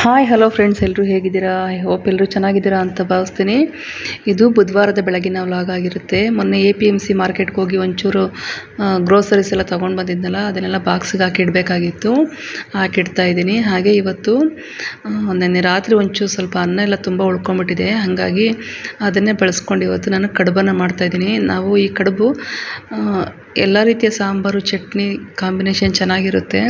Hi hello friends, ಎಲ್ಲರೂ ಹೇಗಿದ್ದೀರಾ? I hope ಎಲ್ಲರೂ ಚೆನ್ನಾಗಿದ್ದೀರಾ ಅಂತ ಭಾವಿಸ್ತೀನಿ. ಇದು ಬುಧವಾರದ ಬೆಳಗಿನ ವ್ಲಾಗ್ ಆಗಿರುತ್ತೆ. ಮೊನ್ನೆ APMC ಮಾರ್ಕೆಟ್ಗೆ ಹೋಗಿ ಒಂಚೂರು ಗ್ರೋಸರೀಸ್ ಎಲ್ಲ ತೊಗೊಂಡು ಬಂದಿದ್ದನಲ್ಲ, ಅದನ್ನೆಲ್ಲ ಬಾಕ್ಸಿಗೆ ಹಾಕಿಡಬೇಕಾಗಿತ್ತು. ಹಾಕಿಡ್ತಾ ಇದ್ದೀನಿ. ಹಾಗೆ ಇವತ್ತು ನೆನ್ನೆ ರಾತ್ರಿ ಒಂಚೂರು ಸ್ವಲ್ಪ ಅನ್ನ ಎಲ್ಲ ತುಂಬ ಉಳ್ಕೊಂಬಿಟ್ಟಿದೆ. ಹಾಗಾಗಿ ಅದನ್ನೇ ಬಳಸ್ಕೊಂಡು ಇವತ್ತು ನಾನು ಕಡುಬನ್ನು ಮಾಡ್ತಾಯಿದ್ದೀನಿ. ನಾವು ಈ ಕಡುಬು ಎಲ್ಲ ರೀತಿಯ ಸಾಂಬಾರು, ಚಟ್ನಿ ಕಾಂಬಿನೇಷನ್ ಚೆನ್ನಾಗಿರುತ್ತೆ.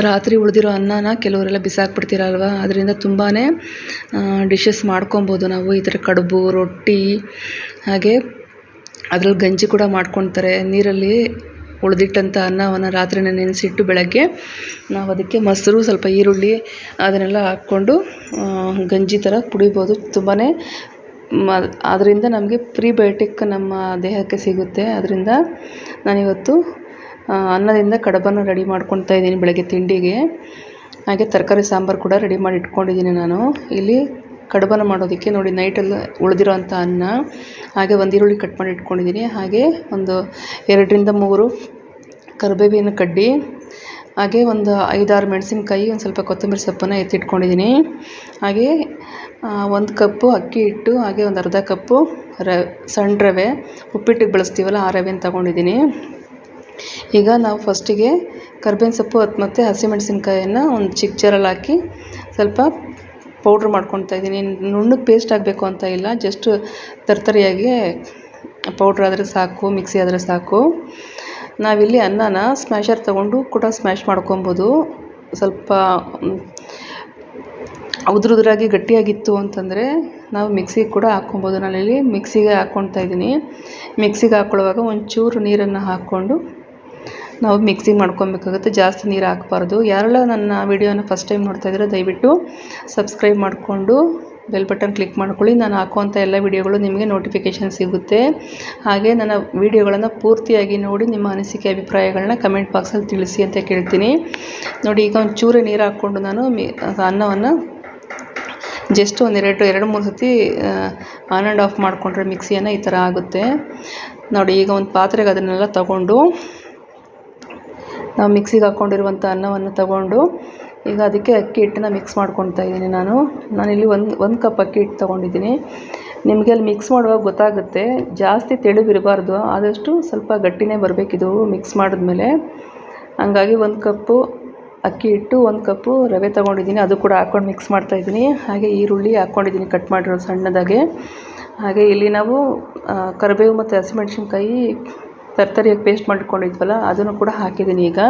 ರಾತ್ರಿ ಉಳಿದಿರೋ ಅನ್ನನ ಕೆಲವರೆಲ್ಲ ಬಿಸಾಕ್ಬಿಡ್ತೀರಲ್ವ, ಅದರಿಂದ ತುಂಬಾ ಡಿಶಸ್ ಮಾಡ್ಕೊಬೋದು ನಾವು. ಈ ಥರ ಕಡುಬು, ರೊಟ್ಟಿ, ಹಾಗೆ ಅದ್ರಲ್ಲಿ ಗಂಜಿ ಕೂಡ ಮಾಡ್ಕೊತಾರೆ. ನೀರಲ್ಲಿ ಉಳಿದಿಟ್ಟಂಥ ಅನ್ನವನ್ನು ರಾತ್ರಿನೇ ನೆನೆಸಿಟ್ಟು ಬೆಳಗ್ಗೆ ನಾವು ಅದಕ್ಕೆ ಮೊಸರು, ಸ್ವಲ್ಪ ಈರುಳ್ಳಿ ಅದನ್ನೆಲ್ಲ ಹಾಕ್ಕೊಂಡು ಗಂಜಿ ಥರ ಕುಡಿಬೋದು. ತುಂಬಾ ಅದರಿಂದ ನಮಗೆ ಪ್ರೀಬಯೋಟಿಕ್ ನಮ್ಮ ದೇಹಕ್ಕೆ ಸಿಗುತ್ತೆ. ಅದರಿಂದ ನಾನಿವತ್ತು ಅನ್ನದಿಂದ ಕಡುಬನ್ನು ರೆಡಿ ಮಾಡ್ಕೊತಾ ಇದ್ದೀನಿ ಬೆಳಗ್ಗೆ ತಿಂಡಿಗೆ. ಹಾಗೆ ತರಕಾರಿ ಸಾಂಬಾರು ಕೂಡ ರೆಡಿ ಮಾಡಿ ಇಟ್ಕೊಂಡಿದ್ದೀನಿ ನಾನು. ಇಲ್ಲಿ ಕಡುಬನ್ನು ಮಾಡೋದಕ್ಕೆ ನೋಡಿ, ನೈಟಲ್ಲಿ ಉಳಿದಿರೋ ಅಂಥ ಅನ್ನ, ಹಾಗೆ ಒಂದು ಈರುಳ್ಳಿ ಕಟ್ ಮಾಡಿ ಇಟ್ಕೊಂಡಿದ್ದೀನಿ. ಹಾಗೆ ಒಂದು 2-3 ಕರಿಬೇವಿನ ಕಡ್ಡಿ, ಹಾಗೆ ಒಂದು 5-6 ಮೆಣಸಿನ್ಕಾಯಿ, ಒಂದು ಸ್ವಲ್ಪ ಕೊತ್ತಂಬರಿ ಸೊಪ್ಪನ್ನು ಎತ್ತಿಟ್ಕೊಂಡಿದ್ದೀನಿ. ಹಾಗೆ 1 ಕಪ್ಪು ಅಕ್ಕಿ ಹಿಟ್ಟು, ಹಾಗೆ ಒಂದು ಅರ್ಧ ಕಪ್ಪು ಸಣ್ಣ ರವೆ, ಉಪ್ಪಿಟ್ಟಿಗೆ ಬಳಸ್ತೀವಲ್ಲ ಆ ರವೆನ ತೊಗೊಂಡಿದ್ದೀನಿ. ಈಗ ನಾವು ಫಸ್ಟಿಗೆ ಕರ್ಬೇವಿನ ಸೊಪ್ಪು ಮತ್ತು ಹಸಿಮೆಣಸಿನ್ಕಾಯನ್ನು ಒಂದು ಚಿಕ್ಕ ಜಾರಲ್ಲಿ ಹಾಕಿ ಸ್ವಲ್ಪ ಪೌಡ್ರ್ ಮಾಡ್ಕೊತಾ ಇದ್ದೀನಿ. ನುಣ್ಣಗೆ ಪೇಸ್ಟ್ ಆಗಬೇಕು ಅಂತ ಇಲ್ಲ, ಜಸ್ಟ್ ತರ್ತರಿಯಾಗಿ ಪೌಡ್ರ್ ಆದರೆ ಸಾಕು, ಮಿಕ್ಸಿ ಆದರೆ ಸಾಕು. ನಾವಿಲ್ಲಿ ಅನ್ನನ ಸ್ಮ್ಯಾಶರ್ ತೊಗೊಂಡು ಕೂಡ ಸ್ಮ್ಯಾಶ್ ಮಾಡ್ಕೊಬೋದು. ಸ್ವಲ್ಪ ಉದುರಾಗಿ ಗಟ್ಟಿಯಾಗಿತ್ತು ಅಂತಂದರೆ ನಾವು ಮಿಕ್ಸಿಗೆ ಕೂಡ ಹಾಕ್ಕೊಬೋದು. ನಾನಿಲ್ಲಿ ಮಿಕ್ಸಿಗೆ ಹಾಕ್ಕೊಳ್ತಾ ಇದ್ದೀನಿ. ಮಿಕ್ಸಿಗೆ ಹಾಕ್ಕೊಳ್ಳುವಾಗ ಒಂಚೂರು ನೀರನ್ನು ಹಾಕ್ಕೊಂಡು ನಾವು ಮಿಕ್ಸಿಂಗ್ ಮಾಡ್ಕೊಬೇಕಾಗುತ್ತೆ. ಜಾಸ್ತಿ ನೀರು ಹಾಕಬಾರ್ದು. ಯಾರೆಲ್ಲ ನನ್ನ ವಿಡಿಯೋನ ಫಸ್ಟ್ ಟೈಮ್ ನೋಡ್ತಾ ಇದ್ದೀರೋ ದಯವಿಟ್ಟು ಸಬ್ಸ್ಕ್ರೈಬ್ ಮಾಡಿಕೊಂಡು ಬೆಲ್ ಬಟನ್ ಕ್ಲಿಕ್ ಮಾಡ್ಕೊಳ್ಳಿ. ನಾನು ಹಾಕುವಂಥ ಎಲ್ಲ ವಿಡಿಯೋಗಳು ನಿಮಗೆ ನೋಟಿಫಿಕೇಷನ್ ಸಿಗುತ್ತೆ. ಹಾಗೆ ನನ್ನ ವಿಡಿಯೋಗಳನ್ನು ಪೂರ್ತಿಯಾಗಿ ನೋಡಿ ನಿಮ್ಮ ಅನಿಸಿಕೆ ಅಭಿಪ್ರಾಯಗಳನ್ನ ಕಮೆಂಟ್ ಬಾಕ್ಸಲ್ಲಿ ತಿಳಿಸಿ ಅಂತ ಕೇಳ್ತೀನಿ. ನೋಡಿ, ಈಗ ಒಂಚೂರು ನೀರು ಹಾಕ್ಕೊಂಡು ನಾನು ಅನ್ನವನ್ನು ಜಸ್ಟ್ ಒಂದು 2-3 ಸತಿ ಆನ್ ಆ್ಯಂಡ್ ಆಫ್ ಮಾಡಿಕೊಂಡ್ರೆ ಮಿಕ್ಸಿಯನ್ನು ಈ ಥರ ಆಗುತ್ತೆ. ನೋಡಿ, ಈಗ ಒಂದು ಪಾತ್ರೆಗೆ ಅದನ್ನೆಲ್ಲ ತಗೊಂಡು ನಾವು ಮಿಕ್ಸಿಗೆ ಹಾಕ್ಕೊಂಡಿರುವಂಥ ಅನ್ನವನ್ನು ತಗೊಂಡು ಈಗ ಅದಕ್ಕೆ ಅಕ್ಕಿ ಹಿಟ್ಟನ್ನ ಮಿಕ್ಸ್ ಮಾಡ್ಕೊತಾ ಇದ್ದೀನಿ. ನಾನಿಲ್ಲಿ ಒಂದು ಕಪ್ ಅಕ್ಕಿ ಹಿಟ್ಟು ತೊಗೊಂಡಿದ್ದೀನಿ. ನಿಮಗೆ ಅಲ್ಲಿ ಮಿಕ್ಸ್ ಮಾಡುವಾಗ ಗೊತ್ತಾಗುತ್ತೆ, ಜಾಸ್ತಿ ತೆಳುವಿರಬಾರ್ದು, ಆದಷ್ಟು ಸ್ವಲ್ಪ ಗಟ್ಟಿನೇ ಬರಬೇಕಿದು ಮಿಕ್ಸ್ ಮಾಡಿದ್ಮೇಲೆ. ಹಂಗಾಗಿ 1 ಕಪ್ಪು ಅಕ್ಕಿ ಹಿಟ್ಟು, 1 ಕಪ್ಪು ರವೆ ತೊಗೊಂಡಿದ್ದೀನಿ, ಅದು ಕೂಡ ಹಾಕ್ಕೊಂಡು ಮಿಕ್ಸ್ ಮಾಡ್ತಾಯಿದ್ದೀನಿ. ಹಾಗೆ ಈರುಳ್ಳಿ ಹಾಕ್ಕೊಂಡಿದ್ದೀನಿ ಕಟ್ ಮಾಡಿರೋ ಸಣ್ಣದಾಗೆ. ಹಾಗೆ ಇಲ್ಲಿ ನಾವು ಕರಿಬೇವು ಮತ್ತು ಹಸಿಮೆಣ್ಸಿನ್ಕಾಯಿ ತರ್ತರಿಯಾಗಿ ಪೇಸ್ಟ್ ಮಾಡಿಕೊಂಡಿದ್ವಲ್ಲ, ಅದನ್ನು ಕೂಡ ಹಾಕಿದ್ದೀನಿ ಈಗ.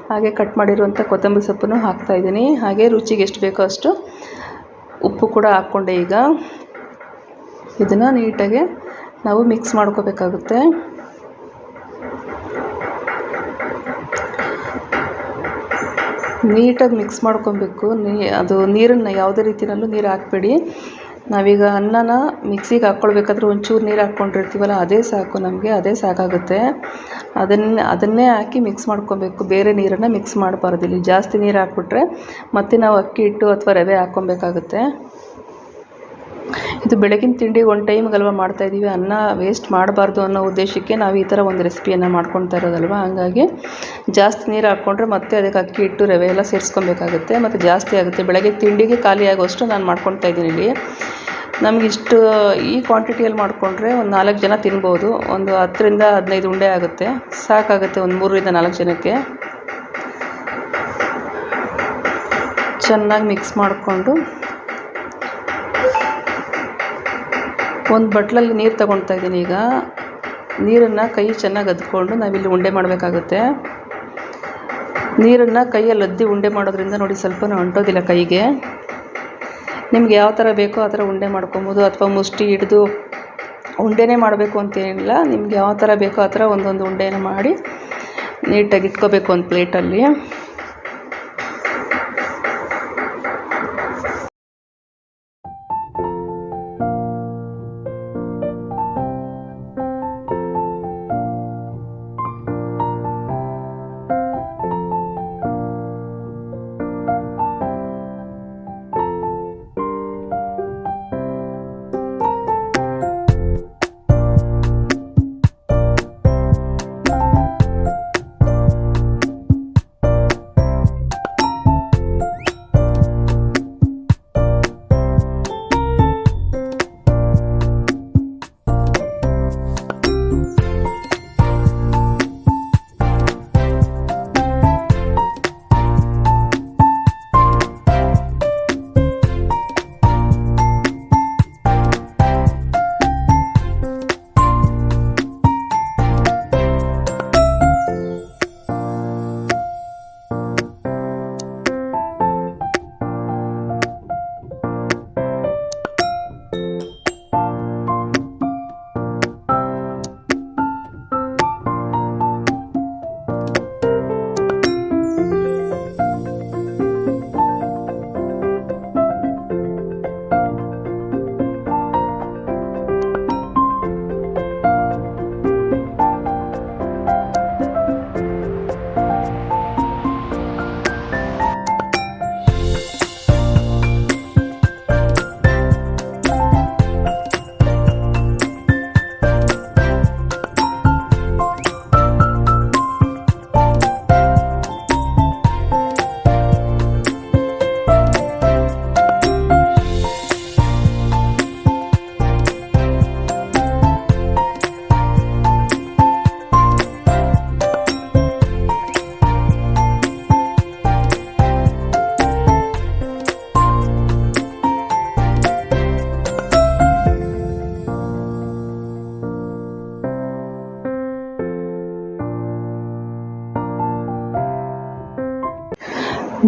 ಹಾಗೆ ಕಟ್ ಮಾಡಿರುವಂಥ ಕೊತ್ತಂಬರಿ ಸೊಪ್ಪನ್ನು ಹಾಕ್ತಾಯಿದ್ದೀನಿ. ಹಾಗೆ ರುಚಿಗೆ ಎಷ್ಟು ಬೇಕೋ ಅಷ್ಟು ಉಪ್ಪು ಕೂಡ ಹಾಕ್ಕೊಂಡೆ. ಈಗ ಇದನ್ನು ನೀಟಾಗಿ ನಾವು ಮಿಕ್ಸ್ ಮಾಡ್ಕೋಬೇಕಾಗುತ್ತೆ. ನೀಟಾಗಿ ಮಿಕ್ಸ್ ಮಾಡ್ಕೊಬೇಕು. ಅದು ನೀರನ್ನು ಯಾವುದೇ ರೀತಿಯಲ್ಲೂ ನೀರು ಹಾಕಬೇಡಿ. ನಾವೀಗ ಅನ್ನನ ಮಿಕ್ಸಿಗೆ ಹಾಕ್ಕೊಳ್ಬೇಕಾದ್ರೆ ಒಂಚೂರು ನೀರು ಹಾಕ್ಕೊಂಡಿರ್ತೀವಲ್ಲ, ಅದೇ ಸಾಕು ನಮಗೆ, ಅದೇ ಸಾಕಾಗುತ್ತೆ. ಅದನ್ನೇ ಹಾಕಿ ಮಿಕ್ಸ್ ಮಾಡ್ಕೊಬೇಕು. ಬೇರೆ ನೀರನ್ನು ಮಿಕ್ಸ್ ಮಾಡಬಾರ್ದು. ಇಲ್ಲಿ ಜಾಸ್ತಿ ನೀರು ಹಾಕ್ಬಿಟ್ರೆ ಮತ್ತೆ ನಾವು ಅಕ್ಕಿ ಹಿಟ್ಟು ಅಥವಾ ರವೆ ಹಾಕ್ಕೊಬೇಕಾಗುತ್ತೆ. ಇದು ಬೆಳಗಿನ ತಿಂಡಿ ಒಂದು ಟೈಮ್ಗಲ್ವ ಮಾಡ್ತಾಯಿದ್ದೀವಿ. ಅನ್ನ ವೇಸ್ಟ್ ಮಾಡಬಾರ್ದು ಅನ್ನೋ ಉದ್ದೇಶಕ್ಕೆ ನಾವು ಈ ಥರ ಒಂದು ರೆಸಿಪಿಯನ್ನು ಮಾಡ್ಕೊತಾ ಇರೋದಲ್ವ. ಹಾಗಾಗಿ ಜಾಸ್ತಿ ನೀರು ಹಾಕ್ಕೊಂಡ್ರೆ ಮತ್ತೆ ಅದಕ್ಕೆ ಅಕ್ಕಿ ಹಿಟ್ಟು ರವೆ ಎಲ್ಲ ಸೇರಿಸ್ಕೊಬೇಕಾಗುತ್ತೆ, ಮತ್ತು ಜಾಸ್ತಿ ಆಗುತ್ತೆ. ಬೆಳಗ್ಗೆ ತಿಂಡಿಗೆ ಖಾಲಿ ಆಗೋಷ್ಟು ನಾನು ಮಾಡ್ಕೊತಾ ಇದ್ದೀನಿ. ಇಲ್ಲಿ ನಮಗಿಷ್ಟು ಈ ಕ್ವಾಂಟಿಟಿಯಲ್ಲಿ ಮಾಡಿಕೊಂಡ್ರೆ ಒಂದು 4 ಜನ ತಿನ್ಬೋದು. ಒಂದು 10-15 ಉಂಡೆ ಆಗುತ್ತೆ, ಸಾಕಾಗುತ್ತೆ ಒಂದು 3-4 ಜನಕ್ಕೆ. ಚೆನ್ನಾಗಿ ಮಿಕ್ಸ್ ಮಾಡಿಕೊಂಡು ಒಂದು ಬಟ್ಲಲ್ಲಿ ನೀರು ತೊಗೊಳ್ತಾ ಇದ್ದೀನಿ. ಈಗ ನೀರನ್ನು ಕೈ ಚೆನ್ನಾಗಿ ಅದ್ಕೊಂಡು ನಾವಿಲ್ಲಿ ಉಂಡೆ ಮಾಡಬೇಕಾಗುತ್ತೆ. ನೀರನ್ನು ಕೈಯಲ್ಲಿ ಅದ್ದಿ ಉಂಡೆ ಮಾಡೋದ್ರಿಂದ ನೋಡಿ ಸ್ವಲ್ಪನೂ ಅಂಟೋದಿಲ್ಲ ಕೈಗೆ. ನಿಮ್ಗೆ ಯಾವ ಥರ ಬೇಕೋ ಆ ಥರ ಉಂಡೆ ಮಾಡ್ಕೊಬೋದು, ಅಥವಾ ಮುಷ್ಟಿ ಹಿಡಿದು ಉಂಡೆನೇ ಮಾಡಬೇಕು ಅಂತೇನಿಲ್ಲ. ನಿಮ್ಗೆ ಯಾವ ಥರ ಬೇಕೋ ಆ ಥರ ಒಂದೊಂದು ಉಂಡೆನ ಮಾಡಿ ನೀಟಾಗಿ ಇಟ್ಕೋಬೇಕು ಒಂದು ಪ್ಲೇಟಲ್ಲಿ.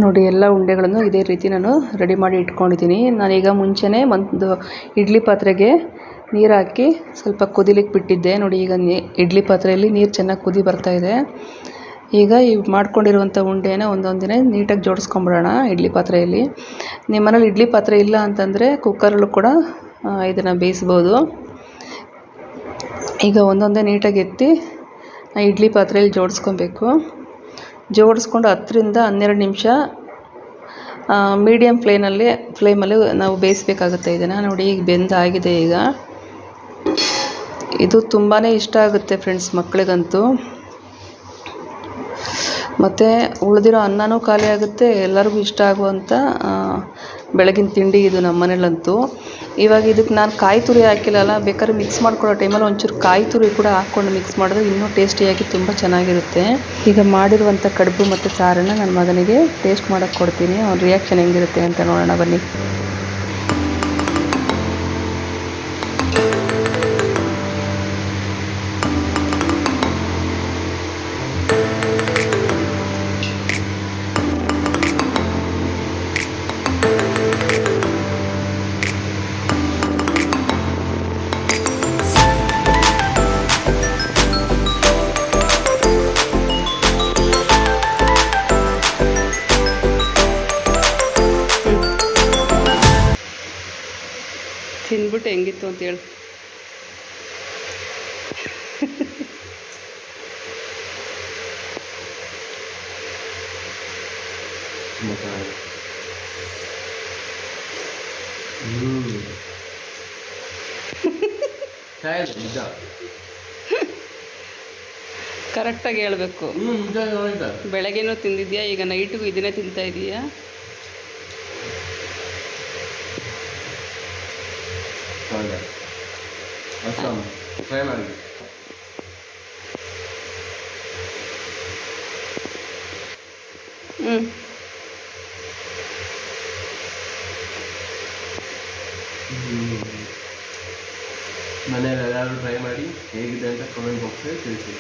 ನೋಡಿ ಎಲ್ಲ ಉಂಡೆಗಳನ್ನು ಇದೇ ರೀತಿ ನಾನು ರೆಡಿ ಮಾಡಿ ಇಟ್ಕೊಂಡಿದ್ದೀನಿ. ನಾನೀಗ ಮುಂಚೆನೇ ಒಂದು ಇಡ್ಲಿ ಪಾತ್ರೆಗೆ ನೀರು ಹಾಕಿ ಸ್ವಲ್ಪ ಕುದಿಲಿಕ್ಕೆ ಬಿಟ್ಟಿದ್ದೆ. ನೋಡಿ ಈಗ ಇಡ್ಲಿ ಪಾತ್ರೆಯಲ್ಲಿ ನೀರು ಚೆನ್ನಾಗಿ ಕುದಿ ಬರ್ತಾಯಿದೆ. ಈಗ ಈ ಮಾಡ್ಕೊಂಡಿರುವಂಥ ಉಂಡೆನ ಒಂದೊಂದೇ ನೀಟಾಗಿ ಜೋಡಿಸ್ಕೊಂಬಿಡೋಣ ಇಡ್ಲಿ ಪಾತ್ರೆಯಲ್ಲಿ. ನಿಮ್ಮ ಮನೇಲಿ ಇಡ್ಲಿ ಪಾತ್ರೆ ಇಲ್ಲ ಅಂತಂದರೆ ಕುಕ್ಕರಲ್ಲೂ ಕೂಡ ಇದನ್ನು ಬೇಯಿಸ್ಬೋದು. ಈಗ ಒಂದೊಂದೇ ನೀಟಾಗಿ ಎತ್ತಿ ಇಡ್ಲಿ ಪಾತ್ರೆಯಲ್ಲಿ ಜೋಡಿಸ್ಕೊಬೇಕು. ಜೋಡಿಸ್ಕೊಂಡು 10ರಿಂದ 12 ನಿಮಿಷ ಮೀಡಿಯಮ್ ಫ್ಲೇಮಲ್ಲಿ ನಾವು ಬೇಯಿಸ್ಬೇಕಾಗುತ್ತೆ ಇದನ್ನು. ನೋಡಿ ಈಗ ಬೆಂದಾಗಿದೆ. ಈಗ ಇದು ತುಂಬಾ ಇಷ್ಟ ಆಗುತ್ತೆ ಫ್ರೆಂಡ್ಸ್ ಮಕ್ಕಳಿಗಂತೂ. ಮತ್ತು ಉಳಿದಿರೋ ಅನ್ನನೂ ಖಾಲಿ ಆಗುತ್ತೆ. ಎಲ್ಲರಿಗೂ ಇಷ್ಟ ಆಗುವಂಥ ಬೆಳಗಿನ ತಿಂಡಿ ಇದು ನಮ್ಮ ಮನೇಲಂತೂ. ಇವಾಗ ಇದಕ್ಕೆ ನಾನು ಕಾಯಿ ತುರಿ ಹಾಕಿಲ್ಲಲ್ಲ, ಬೇಕಾದ್ರೆ ಮಿಕ್ಸ್ ಮಾಡ್ಕೊಳ್ಳೋ ಟೈಮಲ್ಲಿ ಒಂಚೂರು ಕಾಯಿ ತುರಿ ಕೂಡ ಹಾಕ್ಕೊಂಡು ಮಿಕ್ಸ್ ಮಾಡಿದ್ರೆ ಇನ್ನೂ ಟೇಸ್ಟಿಯಾಗಿ ತುಂಬ ಚೆನ್ನಾಗಿರುತ್ತೆ. ಈಗ ಮಾಡಿರುವಂಥ ಕಡುಬು ಮತ್ತು ಸಾರನ್ನು ನನ್ನ ಮಗನಿಗೆ ಟೇಸ್ಟ್ ಮಾಡೋಕ್ಕೆ ಕೊಡ್ತೀನಿ. ಅವ್ನ ರಿಯಾಕ್ಷನ್ ಹೆಂಗಿರುತ್ತೆ ಅಂತ ನೋಡೋಣ ಬನ್ನಿ. ತಿಂದ್ಬಿಟ್ಟು ಹೆಂಗಿತ್ತು ಅಂತ ಹೇಳಿ. ಕರೆಕ್ಟಾಗಿ ಹೇಳ್ಬೇಕು. ಬೆಳಗ್ಗೆನೂ ತಿಂದಿದ್ಯಾ, ಈಗ ನೈಟಿಗೂ ಇದನ್ನೇ ತಿಂತಾ ಇದೀಯಾ? ಟ್ರೈ ಮಾಡಿ. ಮನೇಲಿ ಎಲ್ಲರೂ ಟ್ರೈ ಮಾಡಿ ಹೇಗಿದೆ ಅಂತ ಕಮೆಂಟ್ ಬಾಕ್ಸಲ್ಲಿ ತಿಳಿಸಿ.